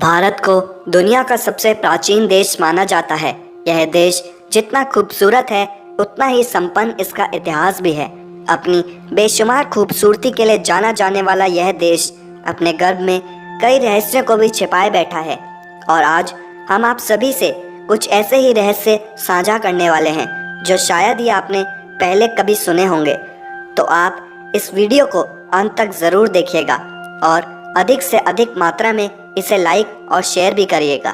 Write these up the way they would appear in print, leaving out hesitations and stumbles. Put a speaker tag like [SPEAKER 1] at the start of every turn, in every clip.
[SPEAKER 1] भारत को दुनिया का सबसे प्राचीन देश माना जाता है। यह देश जितना खूबसूरत है उतना ही संपन्न इसका इतिहास भी है। अपनी बेशुमार खूबसूरती के लिए जाना जाने वाला यह देश अपने गर्भ में कई रहस्यों को भी छिपाए बैठा है और आज हम आप सभी से कुछ ऐसे ही रहस्य साझा करने वाले हैं जो शायद ही आपने पहले कभी सुने होंगे। तो आप इस वीडियो को अंत तक ज़रूर देखिएगा और अधिक से अधिक मात्रा में इसे लाइक और शेयर भी करिएगा।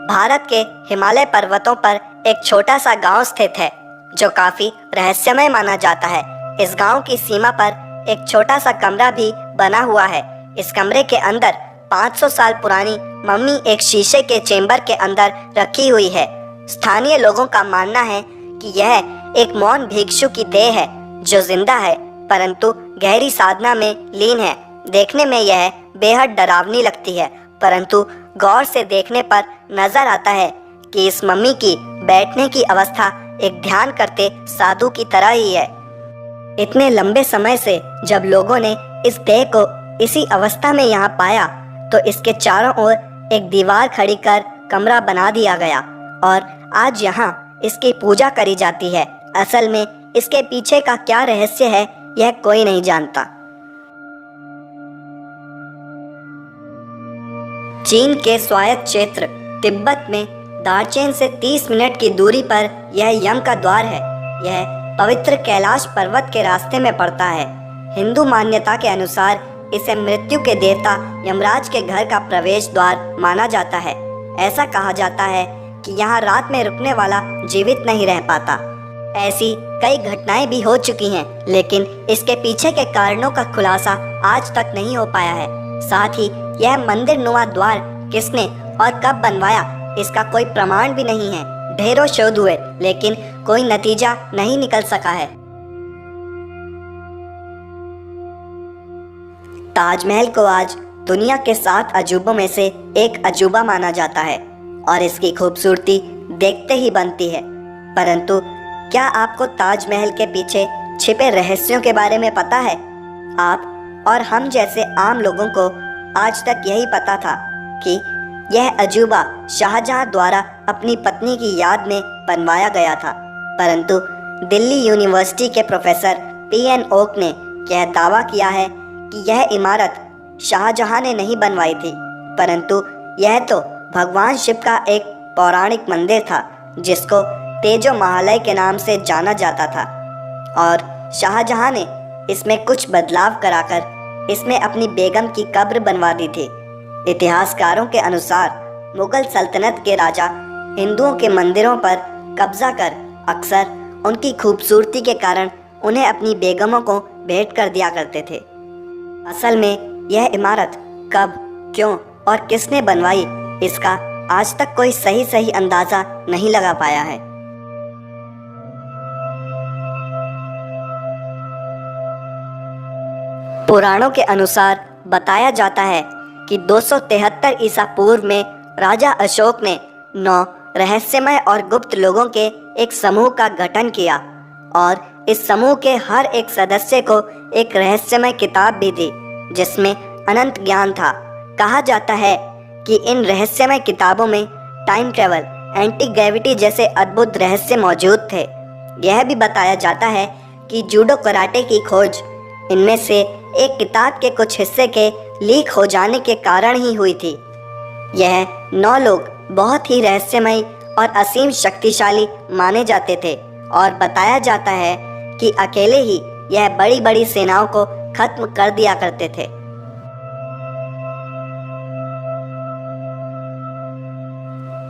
[SPEAKER 1] भारत के हिमालय पर्वतों पर एक छोटा सा गांव स्थित है जो काफी रहस्यमय माना जाता है। इस गांव की सीमा पर एक छोटा सा कमरा भी बना हुआ है। इस कमरे के अंदर 500 साल पुरानी मम्मी एक शीशे के चेंबर के अंदर रखी हुई है। स्थानीय लोगों का मानना है कि यह एक मौन भिक्षु की देह है जो जिंदा है परंतु गहरी साधना में लीन है। देखने में यह बेहद डरावनी लगती है परंतु गौर से देखने पर नजर आता है कि इस मम्मी की बैठने की अवस्था एक ध्यान करते साधु की तरह ही है। इतने लंबे समय से जब लोगों ने इस देह को इसी अवस्था में यहाँ पाया तो इसके चारों ओर एक दीवार खड़ी कर कमरा बना दिया गया और आज यहाँ इसकी पूजा करी जाती है। असल में इसके पीछे का क्या रहस्य है यह कोई नहीं जानता। चीन के स्वायत्त क्षेत्र तिब्बत में दार्चेन से 30 मिनट की दूरी पर यह यम का द्वार है। यह पवित्र कैलाश पर्वत के रास्ते में पड़ता है। हिंदू मान्यता के अनुसार इसे मृत्यु के देवता यमराज के घर का प्रवेश द्वार माना जाता है। ऐसा कहा जाता है कि यहाँ रात में रुकने वाला जीवित नहीं रह पाता। ऐसी कई घटनाएं भी हो चुकी हैं लेकिन इसके पीछे के कारणों का खुलासा आज तक नहीं हो पाया है। साथ ही यह मंदिर नुमा द्वार किसने और कब बनवाया इसका कोई प्रमाण भी नहीं है। ढेरों शोध हुए लेकिन कोई नतीजा नहीं निकल सका है। ताजमहल को आज दुनिया के 7 अजूबों में से एक अजूबा माना जाता है और इसकी खूबसूरती देखते ही बनती है। परंतु क्या आपको ताजमहल के पीछे छिपे रहस्यों के बारे में पता है? आप और हम जैसे आम लोगों को आज तक यही पता था कि यह अजूबा शाहजहां द्वारा अपनी पत्नी की याद में बनवाया गया था। परंतु दिल्ली यूनिवर्सिटी के प्रोफेसर पीएन ओक ने यह दावा किया है कि यह इमारत शाहजहां ने नहीं बनवाई थी परंतु यह तो भगवान शिव का एक पौराणिक मंदिर था जिसको तेजो महालय के नाम से जाना जाता था और शाहजहां ने इसमें कुछ बदलाव कराकर इसमें अपनी बेगम की कब्र बनवा दी थी। इतिहासकारों के अनुसार मुगल सल्तनत के राजा हिंदुओं के मंदिरों पर कब्जा कर अक्सर उनकी खूबसूरती के कारण उन्हें अपनी बेगमों को भेंट कर दिया करते थे। असल में यह इमारत कब, क्यों और किसने बनवाई इसका आज तक कोई सही अंदाजा नहीं लगा पाया है। पुराणों के अनुसार बताया जाता है कि 273 ईसा पूर्व में राजा अशोक ने 9 रहस्यमय और गुप्त लोगों के एक समूह का गठन किया और इस समूह के हर एक सदस्य को एक रहस्यमय किताब भी दी जिसमें अनंत ज्ञान था। कहा जाता है कि इन रहस्यमय किताबों में टाइम ट्रेवल, एंटी ग्रेविटी जैसे अद्भुत रहस्य मौजूद थे। यह भी बताया जाता है कि जूडो कराटे की खोज इनमें से एक किताब के कुछ हिस्से के लीक हो जाने के कारण ही हुई थी। यह 9 लोग बहुत ही रहस्यमय और असीम शक्तिशाली माने जाते थे और बताया जाता है कि अकेले ही यह बड़ी बड़ी सेनाओं को खत्म कर दिया करते थे।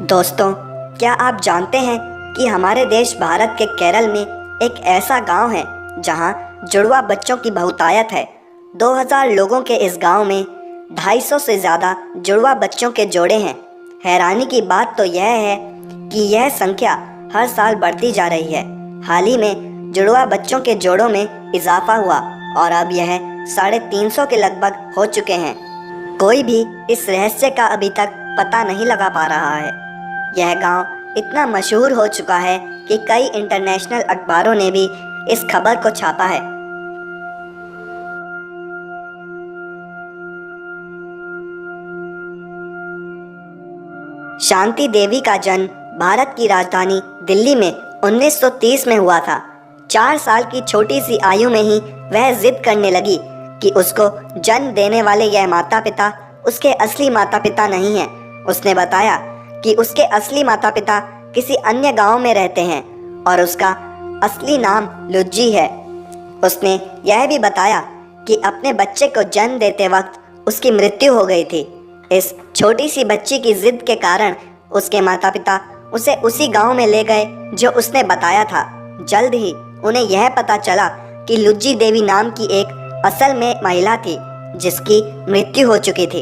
[SPEAKER 1] दोस्तों, क्या आप जानते हैं कि हमारे देश भारत के केरल में एक ऐसा गांव है जहां जुड़वा बच्चों की बहुतायत है। 2000 लोगों के इस गांव में 250 से ज़्यादा जुड़वा बच्चों के जोड़े हैं। हैरानी की बात तो यह है कि यह संख्या हर साल बढ़ती जा रही है। हाल ही में जुड़वा बच्चों के जोड़ों में इजाफा हुआ और अब यह 350 के लगभग हो चुके हैं। कोई भी इस रहस्य का अभी तक पता नहीं लगा पा रहा है। यह गांव इतना मशहूर हो चुका है कि कई इंटरनेशनल अखबारों ने भी इस खबर को छापा है। शांति देवी का जन्म भारत की राजधानी दिल्ली में 1930 में हुआ था। 4 साल की छोटी सी आयु में ही वह जिद करने लगी कि उसको जन्म देने वाले यह माता पिता उसके असली माता पिता नहीं हैं। उसने बताया कि उसके असली माता पिता किसी अन्य गांव में रहते हैं और उसका असली नाम लुज्जी है। उसने यह भी बताया कि अपने बच्चे को जन्म देते वक्त उसकी मृत्यु हो गई थी। इस छोटी सी बच्ची की जिद के कारण उसके माता पिता उसे उसी गांव में ले गए जो उसने बताया था। जल्द ही उन्हें यह पता चला कि लुज्जी देवी नाम की एक असल में महिला थी जिसकी मृत्यु हो चुकी थी।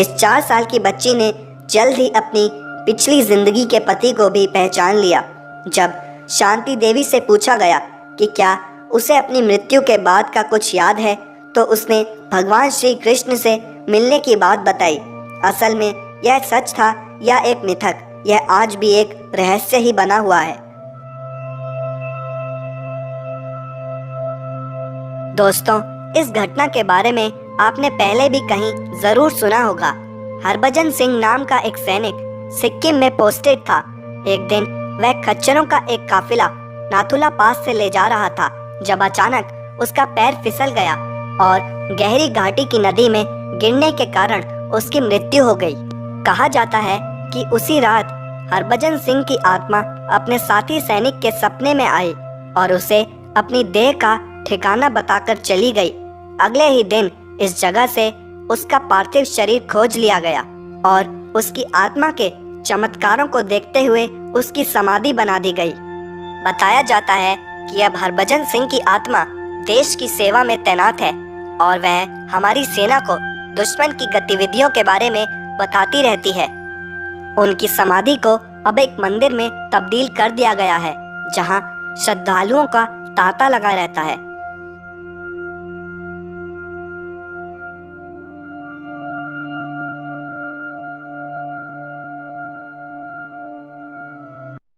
[SPEAKER 1] इस 4 साल की बच्ची ने जल्द ही अपनी पिछली जिंदगी के पति को भी पहचान लिया। जब शांति देवी से पूछा गया कि क्या उसे अपनी मृत्यु के बाद का कुछ याद है, तो उसने भगवान श्री कृष्ण से मिलने की बात बताई। असल में यह सच था या एक मिथक, यह आज भी एक रहस्य ही बना हुआ है। दोस्तों, इस घटना के बारे में आपने पहले भी कहीं जरूर सुना होगा। हरभजन सिंह नाम का एक सैनिक सिक्किम में पोस्टेड था। एक दिन वह खच्चरों का एक काफिला नाथुला पास से ले जा रहा था जब अचानक उसका पैर फिसल गया और गहरी घाटी की नदी में गिरने के कारण उसकी मृत्यु हो गई। कहा जाता है कि उसी रात हरभजन सिंह की आत्मा अपने साथी सैनिक के सपने में आई और उसे अपनी देह का ठिकाना बताकर चली गई। अगले ही दिन इस जगह से उसका पार्थिव शरीर खोज लिया गया और उसकी आत्मा के चमत्कारों को देखते हुए उसकी समाधि बना दी गई। बताया जाता है कि अब हरभजन सिंह की आत्मा देश की सेवा में तैनात है और वह हमारी सेना को दुश्मन की गतिविधियों के बारे में बताती रहती है। उनकी समाधि को अब एक मंदिर में तब्दील कर दिया गया है जहां श्रद्धालुओं का तांता लगा रहता है।